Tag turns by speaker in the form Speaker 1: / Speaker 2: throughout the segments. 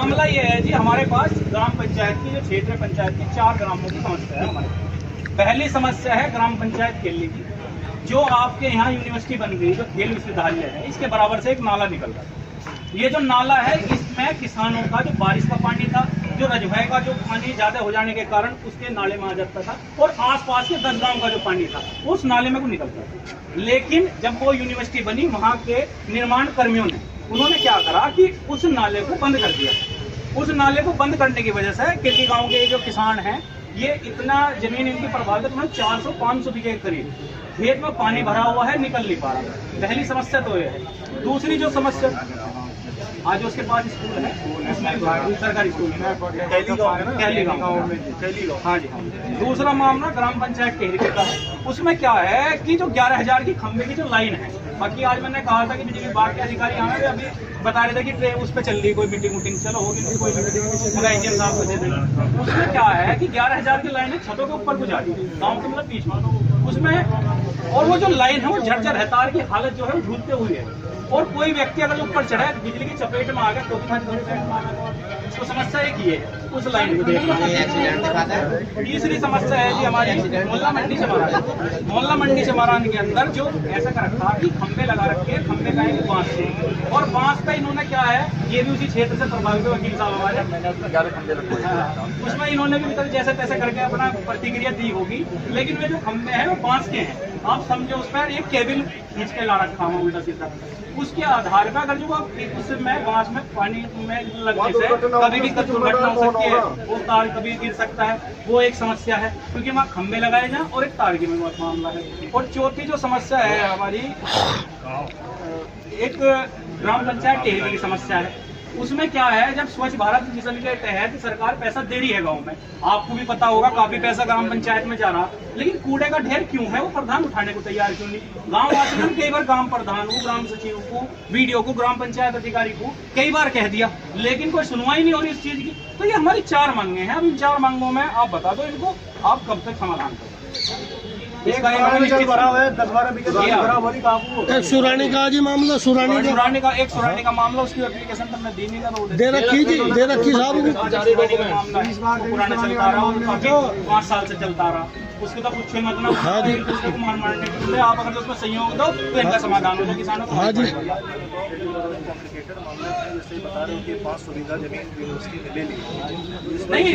Speaker 1: मामला ये है जी, हमारे पास ग्राम पंचायत की जो क्षेत्र पंचायत की 4 ग्रामों की समस्या है हमारे पास। पहली समस्या है ग्राम पंचायत केली की, जो आपके यहाँ यूनिवर्सिटी बन गई, जो खेल विश्वविद्यालय है, इसके बराबर से एक नाला निकल रहा है। ये जो नाला है, इसमें किसानों का जो बारिश का पानी था, जो रजवाए का जो पानी ज्यादा हो जाने के कारण उसके नाले में आ जाता था, और आसपास के 10 गांव का जो पानी था उस नाले में को निकलता था। लेकिन जब वो यूनिवर्सिटी बनी, वहाँ के निर्माण कर्मियों ने उन्होंने क्या करा कि उस नाले को बंद कर दिया। उस नाले को बंद करने की वजह से केली गांव के जो किसान हैं, ये इतना जमीन इनकी प्रभावित में 400-500 बीघे के करीब खेत में पानी भरा हुआ है, निकल नहीं पा रहा। पहली समस्या तो ये है। दूसरी जो समस्या, आज उसके पास स्कूल है, उसमें सरकारी स्कूल है कैली गाँव में। हाँ जी, हाँ। दूसरा मामला ग्राम पंचायत टेहरी का है। उसमें क्या है कि जो 11,000 की खंभे की जो लाइन है, बाकी आज मैंने कहा था कि बिजली विभाग के अधिकारी आए थे, अभी बता रहे थे कि ट्रेन उस पर चल रही कोई मीटिंग वूटिंग, चलो होगी कोई मीटिंग, इंजन साहब को दे देंगे। उसमें क्या है कि 11,000 की लाइन है, छतों के ऊपर को जा रही है, गाँव के मतलब बीच में उसमें, और वो जो लाइन है वो झरझर है, तार की हालत जो है वो झूलते हुए है, और कोई व्यक्ति अगर ऊपर चढ़ा है बिजली की चपेट में आ गया तो समस्या एक ही है, उस लाइन को देखना। तीसरी समस्या है जी हमारी मोहल्ला मंडी चमारान। मोहल्ला मंडी चमारान के अंदर जो ऐसा कर रखा कि खंबे लगा रखे, खंबे लगाएंगे बांस से, और बांस का इन्होंने क्या है, ये भी उसी क्षेत्र से प्रभावित वकील साहब हमारे, उसमें इन्होंने भी जैसे तैसे करके अपना प्रतिक्रिया दी होगी। लेकिन वे जो खंबे हैं वो बांस के हैं, आप समझो उस पर एक केबल खींच के ला रखा हुआ उल्टा सीधा, उसके आधार पर अगर जो उसमें बांस में पानी में लगने से कभी भी दुर्घटना हो सकती है, वो तार कभी गिर सकता है, वो एक समस्या है, क्योंकि वहाँ खंबे लगाए जाए और एक तार की मामला है। और चौथी जो समस्या है हमारी, एक ग्राम पंचायत टेहरी की समस्या है। उसमें क्या है, जब स्वच्छ भारत मिशन के तहत सरकार पैसा दे रही है गांव में, आपको भी पता होगा काफी पैसा ग्राम पंचायत में जा रहा, लेकिन कूड़े का ढेर क्यों है वो प्रधान उठाने को तैयार क्यों नहीं। गांव वासियों ने कई बार ग्राम प्रधान को, ग्राम सचिव को, वीडियो को, ग्राम पंचायत अधिकारी को कई बार कह दिया, लेकिन कोई सुनवाई नहीं हो रही इस चीज की। तो ये हमारी 4 मांगे हैं। अब इन 4 मांगों में आप बता दो इनको, आप कब तक समाधान करोगे।
Speaker 2: सुरानी का जी मामला, सुरानी
Speaker 1: का मामला, उसकी एप्लीकेशन तो मैं देने का
Speaker 2: दे रखी जी, दे रखी साहब,
Speaker 1: पुराना चलता रहा और काफी 5 साल से चलता रहा, उसके तो कुछ मतलब। हाँ जी, उसको मारने आप अगर उसमें सहयोग दो तो इनका समाधान हो जाए किसानों को। हाँ जी, नहीं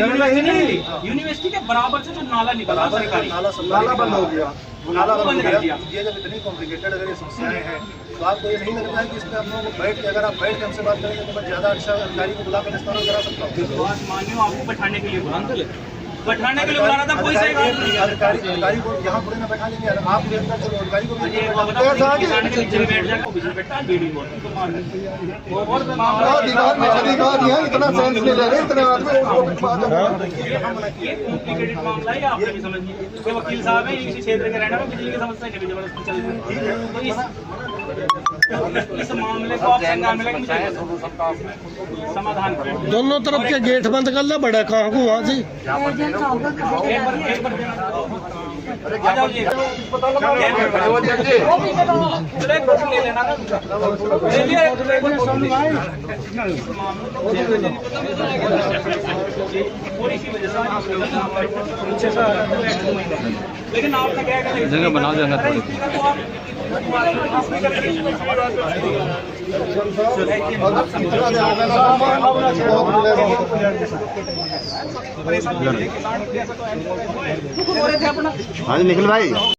Speaker 1: यूनिवर्सिटी के बराबर से जो नाला निकला, सरकारी
Speaker 3: नाला बंद हो गया, नाला बंद कर दिया। ये जब इतनी कॉम्प्लिकेटेड अगर ये समस्याएं हैं, तो आपको ये नहीं लगता है कि इसमें हम लोगों को बैठ के, अगर आप बैठ के हमसे बात करेंगे तो मैं ज्यादा अच्छा अधिकारी को बुला कर निस्तारण करा सकता हूँ।
Speaker 1: बात मानियो, आपको बैठाने के लिए बैठाने के लिए बुलाना था, कोई सही बात नहीं।
Speaker 3: अधिकारी को यहाँ पूरे ना बैठा लेंगे, आप अधिकारी को
Speaker 1: बैठ मामला है, आप भी समझिए। वकील साहब है, इसी क्षेत्र के रहने में बिजली की समस्या नहीं जबरदस्ती चल रही है, तो इस मामले को आप समाधान करें।
Speaker 2: दोनों तरफ के गेट बंद कर ले, बड़ा कहाँ को वहाँ से
Speaker 1: लेकिन आपने क्या जगह बना देना
Speaker 3: हाँ निखिल भाई।